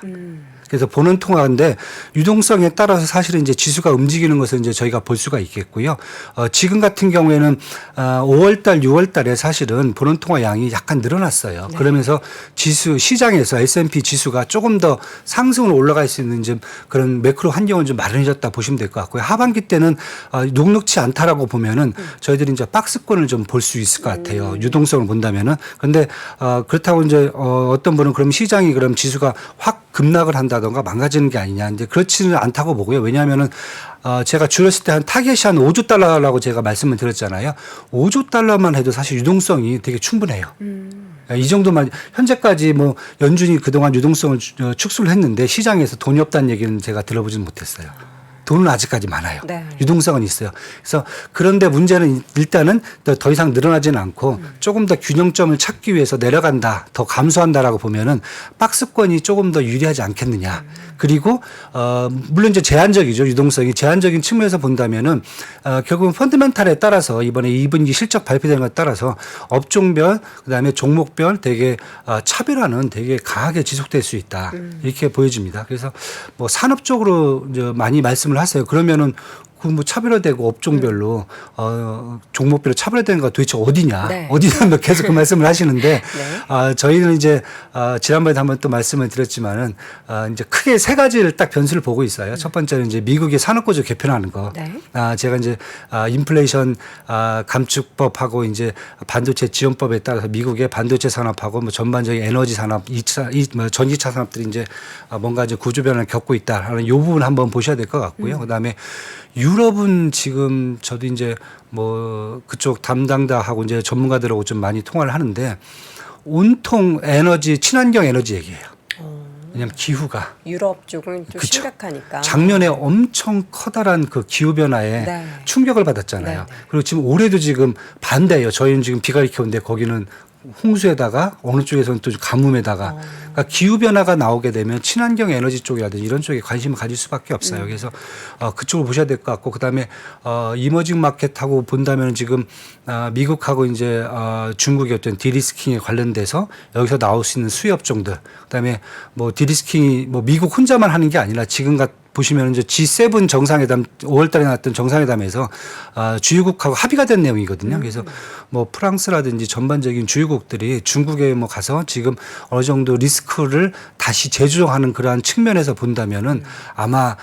그래서 보는 통화인데 유동성에 따라서 사실은 이제 지수가 움직이는 것을 이제 저희가 볼 수가 있겠고요. 지금 같은 경우에는 5월달, 6월달에 사실은 보는 통화 양이 약간 늘어났어요. 네. 그러면서 지수 시장에서 S&P 지수가 조금 더 상승으로 올라갈 수 있는 좀 그런 매크로 환경을 좀 마련해줬다 보시면 될 것 같고요. 하반기 때는 녹록치 않다라고 보면은 저희들이 이제 박스권을 좀 볼 수 있을 것 같아요. 유동성을 본다면은. 그런데 그렇다고 이제 어떤 분은 그럼 시장이 그럼 지수가 확 급락을 한다던가 망가지는 게 아니냐. 이제 그렇지는 않다고 보고요. 왜냐하면은 제가 줄였을 때 한 타겟이 한 5조 달러라고 제가 말씀을 드렸잖아요. 5조 달러만 해도 사실 유동성이 되게 충분해요. 이 정도만 현재까지 뭐 연준이 그동안 유동성을 축소를 했는데 시장에서 돈이 없다는 얘기는 제가 들어보지는 못했어요. 돈은 아직까지 많아요. 네. 유동성은 있어요. 그래서 그런데 문제는 일단은 더 이상 늘어나지는 않고 조금 더 균형점을 찾기 위해서 내려간다, 더 감소한다라고 보면은 박스권이 조금 더 유리하지 않겠느냐. 그리고 물론 이제 제한적이죠. 유동성이 제한적인 측면에서 본다면은 결국은 펀드멘탈에 따라서 이번에 2분기 실적 발표되는 것에 따라서 업종별 그다음에 종목별 되게 차별화는 되게 강하게 지속될 수 있다. 이렇게 보여집니다. 그래서 뭐 산업 쪽으로 이제 많이 말씀을 하세요. 그러면은 그 뭐 차별화되고 업종별로 종목별로 차별화되는 거 도대체 어디냐? 네. 어디냐? 계속 그 말씀을 하시는데 네. 저희는 이제 지난번에도 한번 또 말씀을 드렸지만은 이제 크게 세 가지를 딱 변수를 보고 있어요. 첫 번째는 이제 미국의 산업구조 개편하는 거. 네. 제가 이제 인플레이션 감축법하고 이제 반도체 지원법에 따라서 미국의 반도체 산업하고 뭐 전반적인 에너지 산업, 전기차 산업들이 이제 뭔가 이제 구조 변화를 겪고 있다라는 이 부분 한번 보셔야 될 것 같고요. 그다음에 유럽은 지금 저도 이제 뭐 그쪽 담당자하고 이제 전문가들하고 좀 많이 통화를 하는데 온통 에너지 친환경 에너지 얘기예요. 왜냐하면 기후가 유럽 쪽은 좀 그쵸. 심각하니까. 작년에 엄청 커다란 그 기후 변화에 네. 충격을 받았잖아요. 네. 그리고 지금 올해도 지금 반대예요. 저희는 지금 비가 이렇게 오는데 거기는 홍수에다가 어느 쪽에서는 또 가뭄에다가 그러니까 기후 변화가 나오게 되면 친환경 에너지 쪽이라든지 이런 쪽에 관심을 가질 수밖에 없어요. 그래서 그쪽을 보셔야 될 것 같고 그다음에 이머징 마켓하고 본다면 지금 미국하고 이제 중국의 어떤 디리스킹에 관련돼서 여기서 나올 수 있는 수요 업종들 그다음에 뭐 디리스킹이 뭐 미국 혼자만 하는 게 아니라 지금 보시면 이제 G7 정상회담 5월달에 나왔던 정상회담에서 주요국하고 합의가 된 내용이거든요. 그래서 뭐 프랑스라든지 전반적인 주요국들이 중국에 뭐 가서 지금 어느 정도 리스크를 다시 재조정하는 그러한 측면에서 본다면은 아마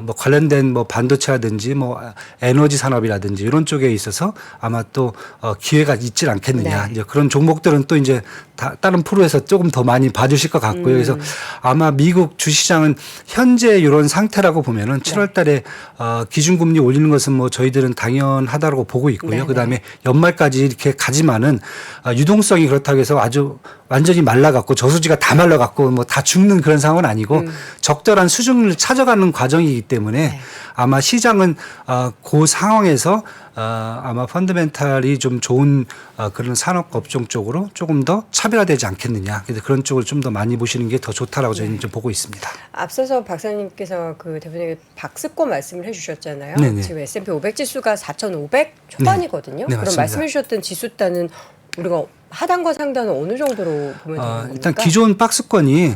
뭐 관련된 뭐 반도체라든지 뭐 에너지 산업이라든지 이런 쪽에 있어서 아마 또 기회가 있질 않겠느냐. 네. 이제 그런 종목들은 또 이제 다른 프로에서 조금 더 많이 봐주실 것 같고요. 그래서 아마 미국 주시장은 현재 이런 상태라고 보면은 7월 달에 기준금리 올리는 것은 뭐 저희들은 당연하다고 보고 있고요. 네네. 그다음에 연말까지 이렇게 가지만은 유동성이 그렇다고 해서 아주 완전히 말라갖고 저수지가 다 말라갖고 뭐 다 죽는 그런 상황은 아니고 적절한 수준을 찾아가는 과정이기 때문에 네. 아마 시장은 그 상황에서 아마 펀드멘탈이 좀 좋은 그런 산업 업종 쪽으로 조금 더 차별화되지 않겠느냐. 그래서 그런 쪽을 좀 더 많이 보시는 게 더 좋다라고 저희는 좀 보고 있습니다. 앞서서 박사님께서 그 대표님께 박스권 말씀을 해주셨잖아요. 네네. 지금 S&P 500 지수가 4,500 초반이거든요. 네, 그럼 맞습니다. 말씀해주셨던 지수단은 우리가 하단과 상단은 어느 정도로 보면 되는 겁니까? 일단 기존 박스권이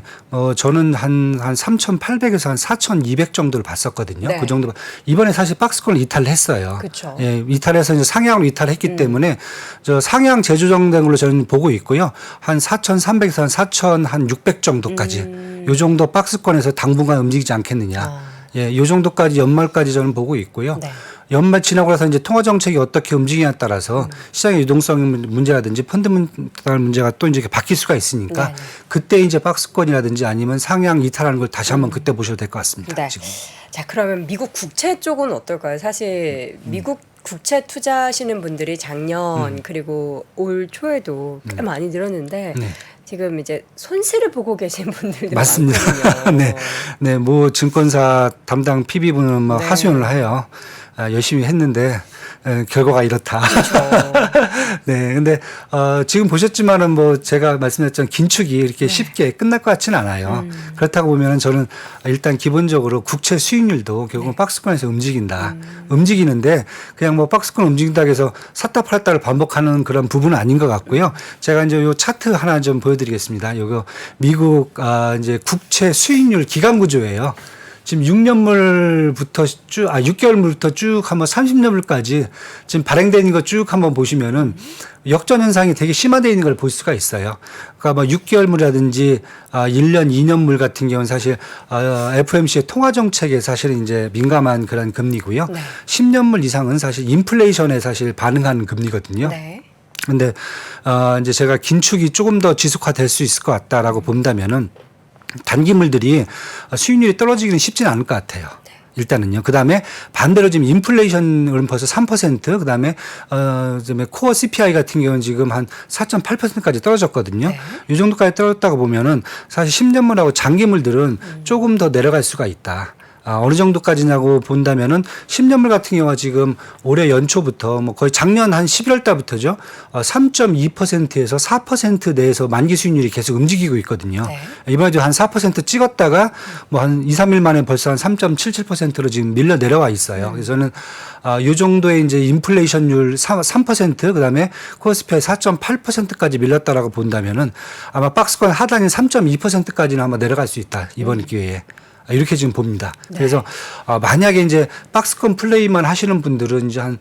저는 한 3,800에서 한 4,200 정도를 봤었거든요. 네. 그 정도. 이번에 사실 박스권을 이탈을 했어요. 그쵸. 예, 이탈해서 이제 상향으로 이탈했기 때문에 저 상향 재조정된 걸로 저는 보고 있고요. 한 4,300에서 한 4,600 정도까지 요 정도 박스권에서 당분간 움직이지 않겠느냐. 예, 요 정도까지 연말까지 저는 보고 있고요. 네. 연말 지나고 나서 이제 통화 정책이 어떻게 움직이냐에 따라서 시장의 유동성 문제라든지 펀드멘탈 문제가 또 이제 바뀔 수가 있으니까 네. 그때 이제 박스권이라든지 아니면 상향 이탈하는 걸 다시 한번 그때 보셔도 될 것 같습니다. 네. 지금. 자, 그러면 미국 국채 쪽은 어떨까요? 사실 미국 국채 투자하시는 분들이 작년 그리고 올 초에도 꽤 많이 늘었는데 네. 지금 이제 손실을 보고 계신 분들도 맞습니다. 많거든요. 네, 네, 뭐 증권사 담당 PB분은 뭐 네. 하소연을 해요. 열심히 했는데 결과가 이렇다. 그렇죠. 네, 근데 지금 보셨지만은 뭐 제가 말씀드렸던 긴축이 이렇게 쉽게 끝날 것 같지는 않아요. 그렇다고 보면은 저는 일단 기본적으로 국채 수익률도 결국은 박스권에서 움직인다. 움직이는데 그냥 뭐 박스권 움직인다고 해서 샀다 팔았다를 반복하는 그런 부분은 아닌 것 같고요. 제가 이제 요 차트 하나 좀 보여드리겠습니다. 요거 미국 이제 국채 수익률 기간 구조예요. 지금 6년물부터 6개월물부터 쭉 한번 30년물까지 지금 발행되는 거 쭉 한번 보시면은 역전 현상이 되게 심화되어 있는 걸 볼 수가 있어요. 그러니까 뭐 6개월물이라든지 1년, 2년물 같은 경우는 사실 FOMC의 통화 정책에 사실은 이제 민감한 그런 금리고요. 네. 10년물 이상은 사실 인플레이션에 사실 반응하는 금리거든요. 네. 근데 이제 제가 긴축이 조금 더 지속화될 수 있을 것 같다라고 본다면은 단기물들이 수익률이 떨어지기는 쉽지는 않을 것 같아요. 일단은요. 그 다음에 반대로 지금 인플레이션은 벌써 3%, 그 다음에 코어 CPI 같은 경우는 지금 한 4.8%까지 떨어졌거든요. 네. 이 정도까지 떨어졌다고 보면은 사실 10년물하고 장기물들은 조금 더 내려갈 수가 있다. 어느 정도까지냐고 본다면은 10년물 같은 경우가 지금 올해 연초부터 뭐 거의 작년 한 11월 달부터죠. 3.2%에서 4% 내에서 만기 수익률이 계속 움직이고 있거든요. 네. 이번에도 한 4% 찍었다가 뭐 한 2, 3일 만에 벌써 한 3.77%로 지금 밀려 내려와 있어요. 그래서 저는 요 정도의 이제 인플레이션율 3% 그다음에 코스피의 4.8%까지 밀렸다라고 본다면은 아마 박스권 하단인 3.2%까지는 아마 내려갈 수 있다. 이번 기회에. 이렇게 지금 봅니다. 네. 그래서 만약에 이제 박스권 플레이만 하시는 분들은 이제 한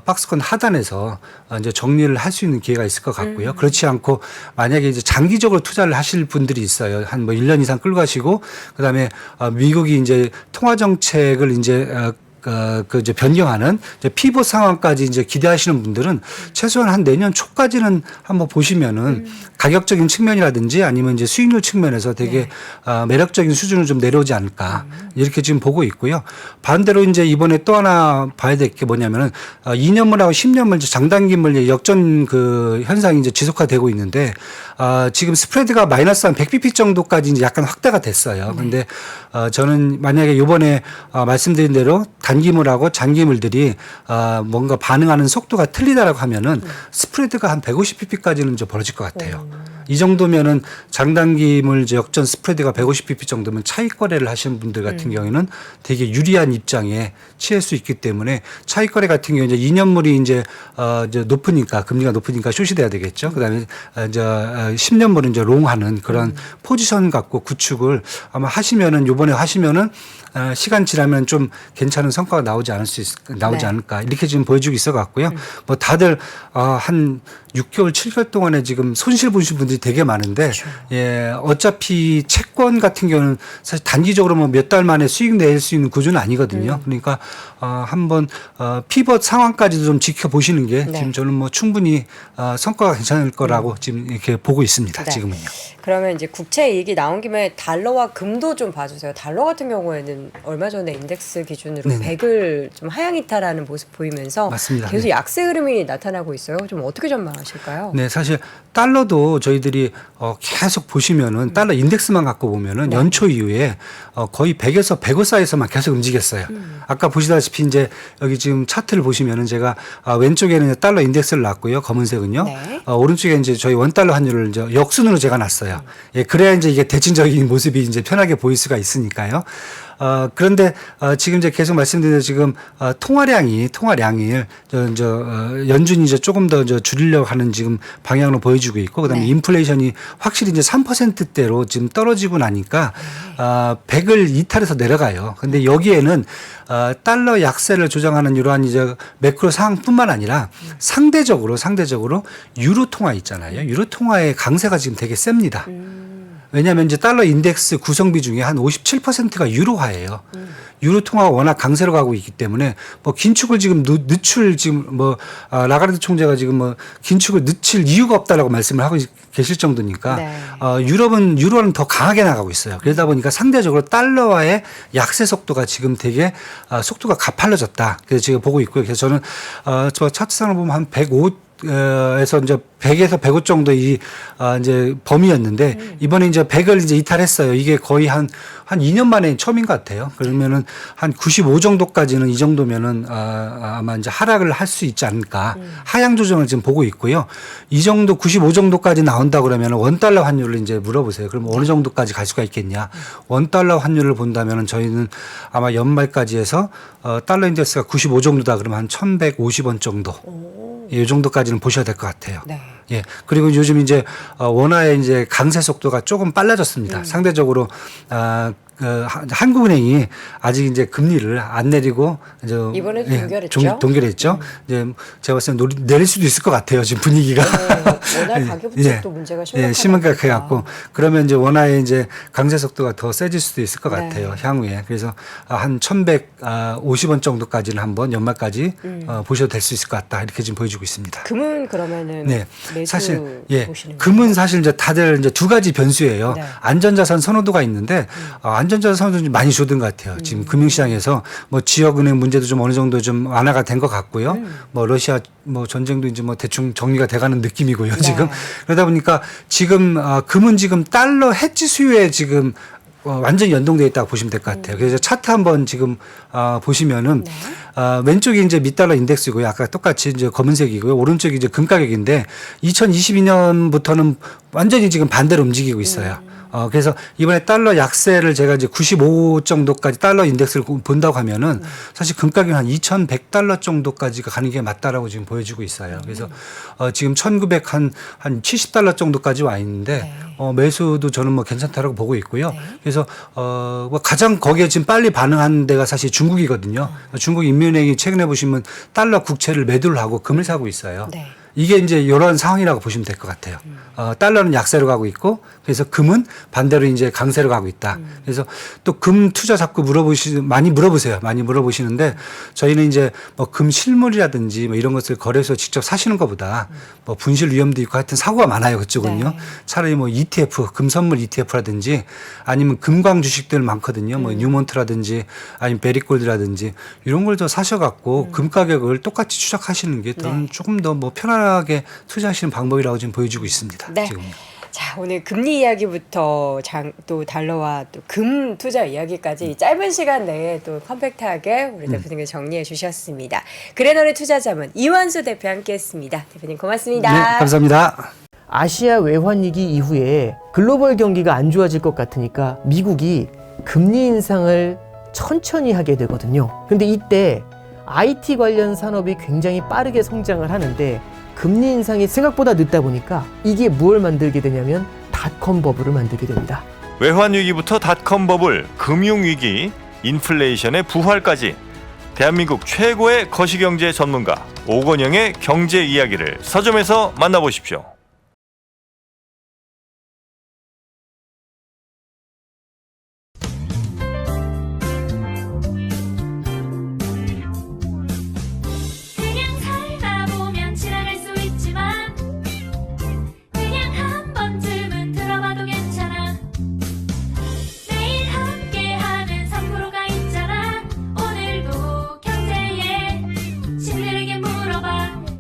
박스권 하단에서 이제 정리를 할 수 있는 기회가 있을 것 같고요. 그렇지 않고 만약에 이제 장기적으로 투자를 하실 분들이 있어요. 한 뭐 1년 이상 끌고 가시고 그다음에 미국이 이제 통화 정책을 이제 그 이제 변경하는 이제 피봇 상황까지 이제 기대하시는 분들은 최소한 한 내년 초까지는 한번 보시면은 가격적인 측면이라든지 아니면 이제 수익률 측면에서 되게 매력적인 수준을 좀 내려오지 않을까 이렇게 지금 보고 있고요. 반대로 이제 이번에 또 하나 봐야 될 게 뭐냐면은 2년물하고 10년물 이제 장단기물 역전 그 현상이 이제 지속화되고 있는데 지금 스프레드가 마이너스 한 100bp 정도까지 이제 약간 확대가 됐어요. 근데 저는 만약에 요번에 말씀드린 대로 단기물하고 장기물들이 뭔가 반응하는 속도가 틀리다라고 하면은 스프레드가 한 150bp까지는 좀 벌어질 것 같아요. 이 정도면은 장단기물 이제 역전 스프레드가 150bp 정도면 차익 거래를 하시는 분들 같은 경우에는 되게 유리한 입장에 취할 수 있기 때문에 차익 거래 같은 경우 이제 2년물이 이제 높으니까 금리가 높으니까 숏이 돼야 되겠죠. 그다음에 이제 10년물은 이제 롱하는 그런 포지션 갖고 구축을 아마 하시면은 요번에 하시면은 시간 지나면 좀 괜찮은 성과가 나오지 네. 않을까 이렇게 지금 보여주고 있어 갖고요. 뭐 다들 한 6개월, 7개월 동안에 지금 손실 보신 분들이 되게 많은데 그렇죠. 예, 어차피 채권 같은 경우는 사실 단기적으로 뭐 몇 달 만에 수익 낼 수 있는 구조는 아니거든요. 그러니까 한번 피벗 상황까지도 좀 지켜보시는 게 네. 지금 저는 뭐 충분히 성과가 괜찮을 거라고 지금 이렇게 보고 있습니다. 네. 지금은요. 그러면 이제 국채 얘기 나온 김에 달러와 금도 좀 봐주세요. 달러 같은 경우에는 얼마 전에 인덱스 기준으로 네네. 100을 좀 하향 이탈하는 모습 보이면서 맞습니다. 계속 네. 약세 흐름이 나타나고 있어요. 좀 어떻게 전망하실까요? 네, 사실 달러도 저희들이 계속 보시면은 달러 인덱스만 갖고 보면은 네. 연초 이후에 거의 100에서 105 사이에서만 계속 움직였어요. 아까 보시다시피 이제 여기 지금 차트를 보시면은 제가 왼쪽에는 달러 인덱스를 놨고요. 검은색은요. 네. 오른쪽에 이제 저희 원달러 환율을 이제 역순으로 제가 놨어요. 예, 그래야 이제 이게 대칭적인 모습이 이제 편하게 보일 수가 있으니까요. 그런데 지금 이제 계속 말씀드린 지금 통화량이 연준이 이제 조금 더 줄이려고 하는 지금 방향으로 보여주고 있고 그다음에 네. 인플레이션이 확실히 이제 3%대로 지금 떨어지고 나니까 100을 이탈해서 내려가요. 근데 여기에는 달러 약세를 조정하는 이러한 이제 매크로 상황뿐만 아니라 상대적으로 유로 통화 있잖아요. 유로 통화의 강세가 지금 되게 셉니다. 왜냐하면 이제 달러 인덱스 구성비 중에 한 57%가 유로화예요. 유로 통화가 워낙 강세로 가고 있기 때문에 뭐 긴축을 지금 늦출 지금 뭐 라가르드 총재가 지금 뭐 긴축을 늦출 이유가 없다라고 말씀을 하고 계실 정도니까 네. 유로는 더 강하게 나가고 있어요. 그러다 보니까 상대적으로 달러와의 약세 속도가 지금 되게 속도가 가팔라졌다. 그래서 제가 보고 있고요. 그래서 저는 저 차트상을 보면 한 105 에서 이제 100에서 105 정도 이제 범위였는데 이번에 이제 100을 이제 이탈했어요. 이게 거의 한 2년 만에 처음인 것 같아요. 그러면은 한 95 정도까지는 이 정도면은 아마 이제 하락을 할 수 있지 않을까. 하향 조정을 지금 보고 있고요. 이 정도 95 정도까지 나온다 그러면은 $1 환율을 이제 물어보세요. 그럼 어느 정도까지 갈 수가 있겠냐? $1 환율을 본다면은 저희는 아마 연말까지 해서 달러 인덱스가 95 정도다 그러면 한 1,150원 정도. 예, 이 정도까지는 보셔야 될 것 같아요. 네. 예. 그리고 요즘 이제 원화의 이제 강세 속도가 조금 빨라졌습니다. 상대적으로 한국은행이 아직 이제 금리를 안 내리고 이제 이번에도 동결했죠. 동결했죠. 이제 제가 봤을 때 내릴 수도 있을 것 같아요. 지금 분위기가. 원화 가격 부채도 문제가 심각하다. 심각하게 갖고 그러면 이제 원화의 이제 강세 속도가 더 세질 수도 있을 것 네. 같아요. 향후에. 그래서 한 1,150원 정도까지는 한번 연말까지 보셔도 될 수 있을 것 같다. 이렇게 지금 보여주고 있습니다. 금은 그러면은 네. 매수 사실 보시는 금은 거예요? 사실 이제 다들 이제 두 가지 변수예요. 네. 안전자산 선호도가 있는데 안전자산 선호도 좀 많이 줄어든 것 같아요. 지금 금융시장에서 뭐 지역은행 문제도 좀 어느 정도 좀 완화가 된 것 같고요. 뭐 러시아 뭐 전쟁도 이제 뭐 대충 정리가 돼가는 느낌이고요. 지금 그러다 보니까 지금 금은 지금 달러 해지 수요에 지금 완전히 연동되어 있다고 보시면 될 것 같아요. 그래서 차트 한번 지금 보시면은 왼쪽이 이제 미달러 인덱스고요. 아까 똑같이 이제 검은색이고요. 오른쪽이 이제 금 가격인데 2022년부터는 완전히 지금 반대로 움직이고 있어요. 그래서 이번에 달러 약세를 제가 이제 95 정도까지 달러 인덱스를 본다고 하면은 사실 금 가격은 한 2,100달러 정도까지가 가는 게 맞다라고 지금 보여주고 있어요. 그래서 지금 1,900 한 70달러 정도까지 와 있는데 매수도 저는 뭐 괜찮다라고 보고 있고요. 그래서 뭐 가장 거기에 지금 빨리 반응하는 데가 사실 중국이거든요. 중국 인민은행이 최근에 보시면 달러 국채를 매도를 하고 금을 사고 있어요. 네. 이게 이제 이런 상황이라고 보시면 될 것 같아요. 달러는 약세로 가고 있고 그래서 금은 반대로 이제 강세로 가고 있다. 그래서 또 금 투자 자꾸 많이 물어보세요. 많이 물어보시는데 저희는 이제 뭐 금 실물이라든지 뭐 이런 것을 거래소 직접 사시는 것보다 뭐 분실 위험도 있고 하여튼 사고가 많아요. 그쪽은요. 네. 차라리 뭐 ETF, 금 선물 ETF라든지 아니면 금광 주식들 많거든요. 뭐 뉴몬트라든지 아니면 베리골드라든지 이런 걸 더 사셔갖고 금 가격을 똑같이 추적하시는 게 조금 더 뭐 편안하게 투자하시는 방법이라고 지금 보여주고 있습니다. 네. 지금요. 자, 오늘 금리 이야기부터 또 달러와 또 금 투자 이야기까지 짧은 시간 내에 또 컴팩트하게 우리 대표님께 정리해 주셨습니다. 그래너리 투자자문 이완수 대표 함께했습니다. 대표님 고맙습니다. 네, 감사합니다. 아시아 외환위기 이후에 글로벌 경기가 안 좋아질 것 같으니까 미국이 금리 인상을 천천히 하게 되거든요. 근데 이때 IT 관련 산업이 굉장히 빠르게 성장을 하는데 금리 인상이 생각보다 늦다 보니까 이게 무엇을 만들게 되냐면 닷컴 버블을 만들게 됩니다. 외환위기부터 닷컴 버블, 금융위기, 인플레이션의 부활까지 대한민국 최고의 거시경제 전문가 오건영의 경제 이야기를 서점에서 만나보십시오.